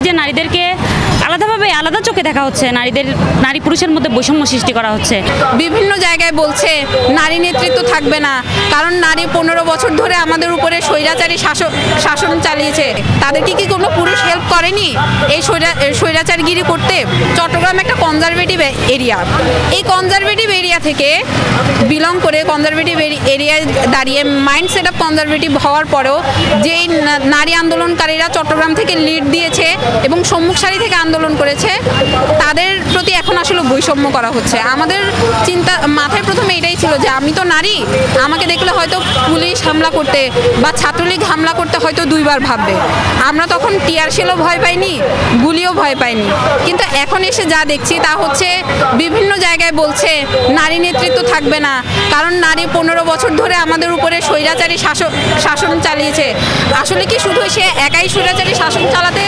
যে নারীদেরকে আলাদা চোখে দেখা হচ্ছে, নারী পুরুষের মধ্যে বৈষম্য সৃষ্টি করা হচ্ছে। বিভিন্ন জায়গায় বলছে নারী নেতৃত্ব থাকবে না, কারণ নারী 15 বছর ধরে আমাদের উপরে স্বৈরাচারী শাসন চালিয়েছে। তাদেরকে কি কোনো পুরুষ হেল্প করেনি এই স্বৈরাচারগিরি করতে? চট্টগ্রাম একটা কনজারভেটিভ এরিয়া, এই কনজারভেটিভ এরিয়া থেকে বিলং করে কনজারভেটিভ এরিয়ায় দাঁড়িয়ে মাইন্ড সেট আপ কনজারভেটিভ হওয়ার পরেও যেই নারী আন্দোলনকারীরা চট্টগ্রাম থেকে লিড দিয়েছে এবং সম্মুখ সারি থেকে আন্দোলন করেছে, তাদের প্রতি এখন আসলে বৈষম্য করা হচ্ছে। আমাদের চিন্তা মাথায় প্রথমে এটাই ছিল যে আমি তো নারী, আমাকে দেখলে হয়তো পুলিশ হামলা করতে বা ছাত্রলীগ হামলা করতে হয়তো দুইবার ভাববে। আমরা তখন টিয়ার শেলও ভয় পাইনি, গুলিও ভয় পাইনি। কিন্তু এখন এসে যা দেখছি তা হচ্ছে বিভিন্ন জায়গায় বলছে নারী নেতৃত্ব থাকবে না, কারণ নারী 15 বছর ধরে আমাদের উপরে স্বৈরাচারী শাসন চালিয়েছে। আসলে কি শুধু সে একাই স্বৈরাচারী শাসন চালাতে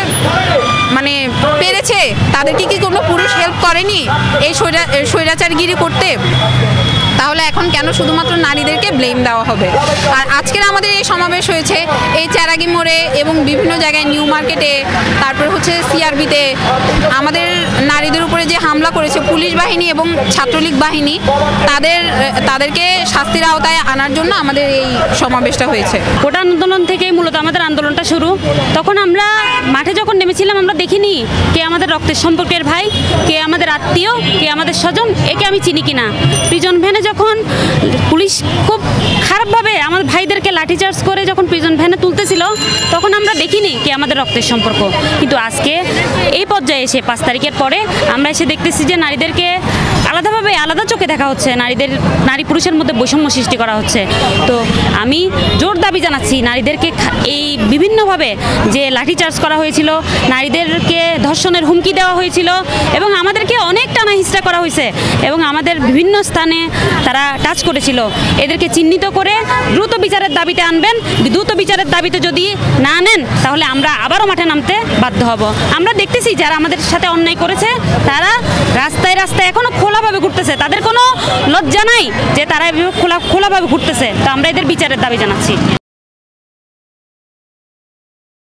পেরেছে? তাদেরকে কি কোনো পুরুষ হেল্প করেনি এই স্বৈরাচারগিরি করতে? তাহলে এখন কেন শুধুমাত্র নারীদেরকে ব্লেম দেওয়া হবে? আর আজকের আমাদের এই সমাবেশ হয়েছে এই চেরাগি মোড়ে এবং বিভিন্ন জায়গায়, নিউ মার্কেটে, তারপর হচ্ছে সিআরবিতে আমাদের নারীদের উপরে যে হামলা করেছে পুলিশ বাহিনী এবং ছাত্রলীগ বাহিনী, তাদেরকে শাস্তির আওতায় আনার জন্য আমাদের এই সমাবেশটা হয়েছে। কোটা আন্দোলন থেকেই মূলত আমাদের আন্দোলনটা শুরু। তখন আমরা মাঠে যখন নেমেছিলাম আমরা দেখিনি কে আমাদের রক্তের সম্পর্কের ভাই, কে আমাদের আত্মীয়, কে আমাদের স্বজন, একে আমি চিনি কিনা। প্রিজন ভ্যানে যখন পুলিশ খুব খারাপভাবে আমাদের ভাইদেরকে লাঠিচার্জ করে যখন প্রিজন ভ্যানে তুলতেছিল, তখন আমরা দেখিনি কে আমাদের রক্তের সম্পর্ক। কিন্তু আজকে এই পর্যায়ে এসে 5 তারিখের পরে আমরা এসে দেখতেছি যে নারীদেরকে আলাদা চোখে দেখা হচ্ছে, নারী পুরুষের মধ্যে বৈষম্য সৃষ্টি করা হচ্ছে। তো আমি জোর দাবি জানাচ্ছি নারীদেরকে এই বিভিন্নভাবে যে লাঠিচার্জ করা হয়েছিল, নারীদেরকে ধর্ষণের হুমকি দেওয়া হয়েছিল এবং আমাদেরকে অনেক টানা হিচড়া করা হয়েছে এবং আমাদের বিভিন্ন স্থানে তারা টাচ করেছিল, এদেরকে চিহ্নিত করে দ্রুত বিচারের দাবিতে আনবেন। দ্রুত বিচারের দাবিতে যদি না নেন তাহলে আমরা আবারও মাঠে নামতে বাধ্য হব। আমরা দেখতেছি যারা আমাদের সাথে অন্যায় করেছে তারা রাস্তায় এখনো খোলাভাবে ঘুরতেছে, তাদের কোনো লজ্জা নাই যে তারা খোলাভাবে ঘুরতেছে। তো আমরা এদের বিচারের দাবি জানাচ্ছি।